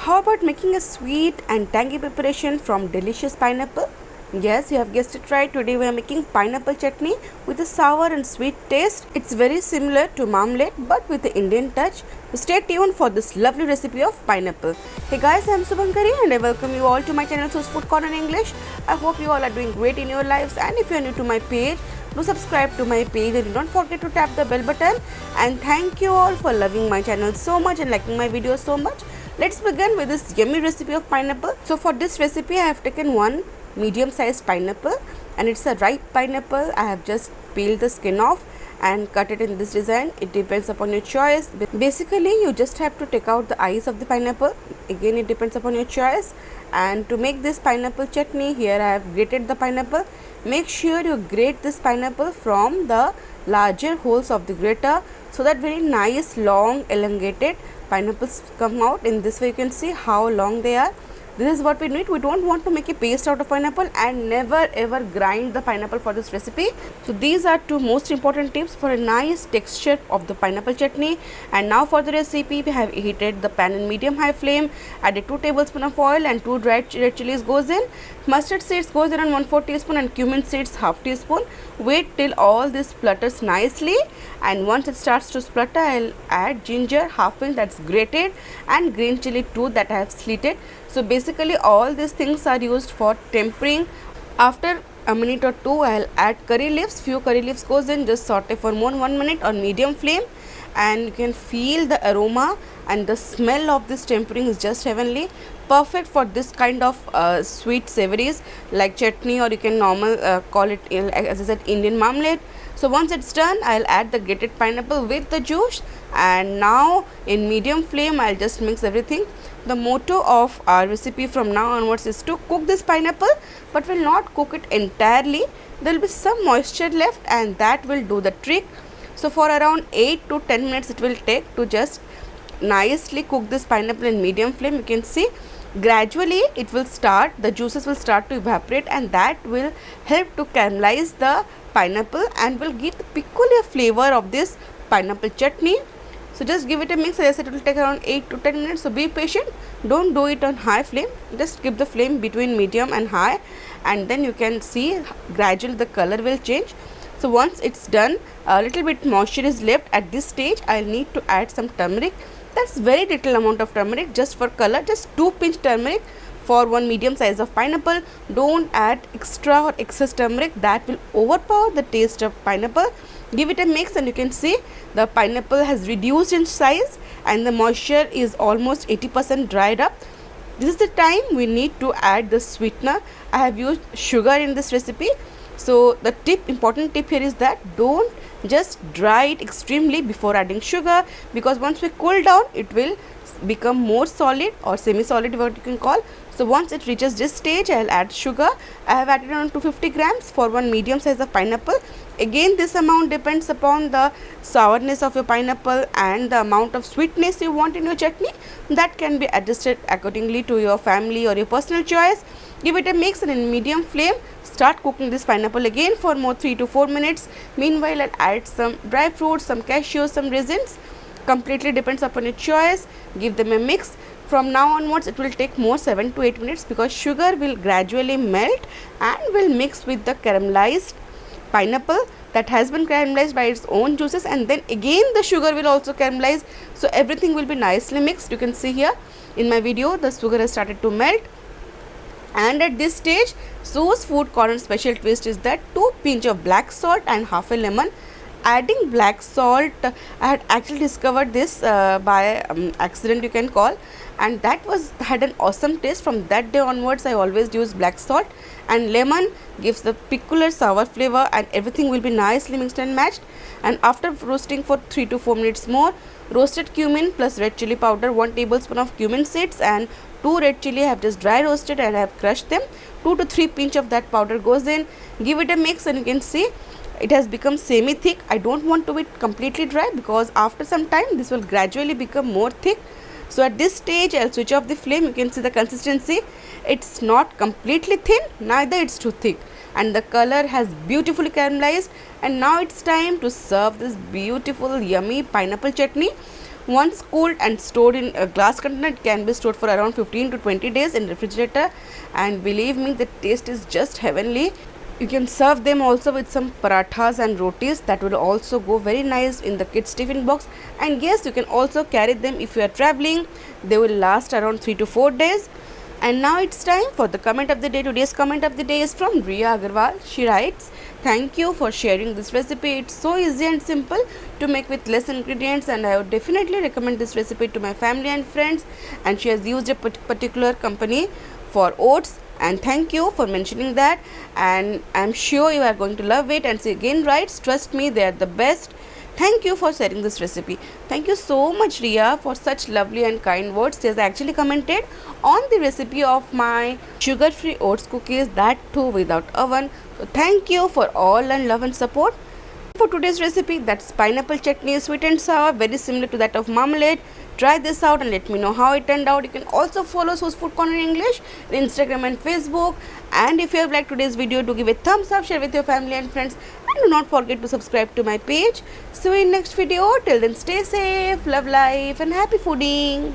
How about making a sweet and tangy preparation from delicious pineapple? Yes, you have guessed it right. Today we are making pineapple chutney with a sour and sweet taste. It's very similar to marmalade but with the Indian touch. So stay tuned for this lovely recipe of pineapple. Hey guys, I am Subhankari and I welcome you all to my channel Source Food Corner in English. I hope you all are doing great in your lives, and if you are new to my page, do subscribe to my page and don't forget to tap the bell button. And thank you all for loving my channel so much and liking my videos so much. Let's begin with this yummy recipe of pineapple. So for this recipe I have taken one medium sized pineapple, and it's a ripe pineapple. I have just peeled the skin off and cut it in this design. It depends upon your choice. Basically you just have to take out the eyes of the pineapple. Again, it depends upon your choice. And to make this pineapple chutney, here I have grated the pineapple. Make sure you grate this pineapple from the larger holes of the grater so that very nice long elongated pineapples come out. In this way you can see how long they are. This is what we need. We don't want to make a paste out of pineapple, and never ever grind the pineapple for this recipe. So these are two most important tips for a nice texture of the pineapple chutney. And now for the recipe, we have heated the pan in medium high flame, added 2 tablespoons of oil and 2 dried red chilies goes in, mustard seeds goes in, and 1/4 teaspoon, and cumin seeds half teaspoon. Wait till all this splutters nicely, and once it starts to splutter, I'll add ginger half inch that's grated and green chili 2 that I have slitted. So basically all these things are used for tempering. After a minute or two, I'll add curry leaves. Few curry leaves goes in. Just saute for more 1 minute on medium flame, and you can feel the aroma and the smell of this tempering is just heavenly. Perfect for this kind of sweet savories like chutney, or you can call it, as I said, Indian marmalade. So once it's done, I'll add the grated pineapple with the juice, and now in medium flame I'll just mix everything. The motto of our recipe from now onwards is to cook this pineapple, but will not cook it entirely. There will be some moisture left, and that will do the trick. So for around 8 to 10 minutes it will take to just nicely cook this pineapple in medium flame. You can see gradually it will start, the juices will start to evaporate, and that will help to caramelize the pineapple and will give the peculiar flavor of this pineapple chutney. So just give it a mix. As I said, it will take around 8 to 10 minutes. So be patient. Don't do it on high flame. Just keep the flame between medium and high, and then you can see gradually the color will change. So once it's done, a little bit moisture is left. At this stage, I'll need to add some turmeric. That's very little amount of turmeric, just for color. Just 2 pinch turmeric for one medium size of pineapple. Don't add extra or excess turmeric. That will overpower the taste of pineapple. Give it a mix, and you can see the pineapple has reduced in size and the moisture is almost 80% dried up. This is the time we need to add the sweetener. I have used sugar in this recipe. So the important tip here is that don't just dry it extremely before adding sugar, because once we cool down it will become more solid or semi-solid, what you can call. So once it reaches this stage, I'll add sugar. I have added around 250 grams for one medium size of pineapple. Again, this amount depends upon the sourness of your pineapple and the amount of sweetness you want in your chutney. That can be adjusted accordingly to your family or your personal choice. Give it a mix, and in medium flame start cooking this pineapple again for more 3 to 4 minutes. Meanwhile, I'll add some dry fruits, some cashews, some raisins. Completely depends upon your choice. Give them a mix. From now onwards it will take more 7 to 8 minutes, because sugar will gradually melt and will mix with the caramelized pineapple that has been caramelized by its own juices, and then again the sugar will also caramelize. So everything will be nicely mixed. You can see here in my video the sugar has started to melt. And at this stage, Source Food Corner special twist is that 2 pinch of black salt and half a lemon. Adding black salt, I had actually discovered this by accident, you can call, and that had an awesome taste. From that day onwards I always use black salt, and lemon gives the peculiar sour flavor, and everything will be nicely mixed and matched. And after roasting for 3 to 4 minutes more, roasted cumin plus red chili powder, 1 tablespoon of cumin seeds, and 2 red chili I have just dry roasted and I have crushed them. 2 to 3 pinch of that powder goes in. Give it a mix, and you can see it has become semi thick. I don't want to be completely dry, because after some time this will gradually become more thick. So at this stage I'll switch off the flame. You can see the consistency. It's not completely thin, neither it's too thick, and the color has beautifully caramelized. And now it's time to serve this beautiful yummy pineapple chutney. Once cooled and stored in a glass container, it can be stored for around 15 to 20 days in refrigerator, and believe me, the taste is just heavenly. You can serve them also with some parathas and rotis, that will also go very nice in the kids tiffin box. And yes, you can also carry them if you are traveling. They will last around 3 to 4 days. And now it's time for the comment of the day. Today's comment of the day is from Riya Agarwal. She writes, "Thank you for sharing this recipe. It's so easy and simple to make with less ingredients, and I would definitely recommend this recipe to my family and friends." And she has used a particular company for oats, and thank you for mentioning that, and I'm sure you are going to love it. And she again writes, "Trust me, they are the best. Thank you for sharing this recipe." Thank you so much, Riya, for such lovely and kind words. She has actually commented on the recipe of my sugar-free oats cookies, that too without oven. So thank you for all and love and support. For today's recipe, that's pineapple chutney, sweet and sour, very similar to that of marmalade. Try this out and let me know how it turned out. You can also follow Su's Food Corner English on Instagram and Facebook. And if you have liked today's video, do give a thumbs up, share with your family and friends, and do not forget to subscribe to my page. See you in next video. Till then, stay safe, love life, and happy fooding.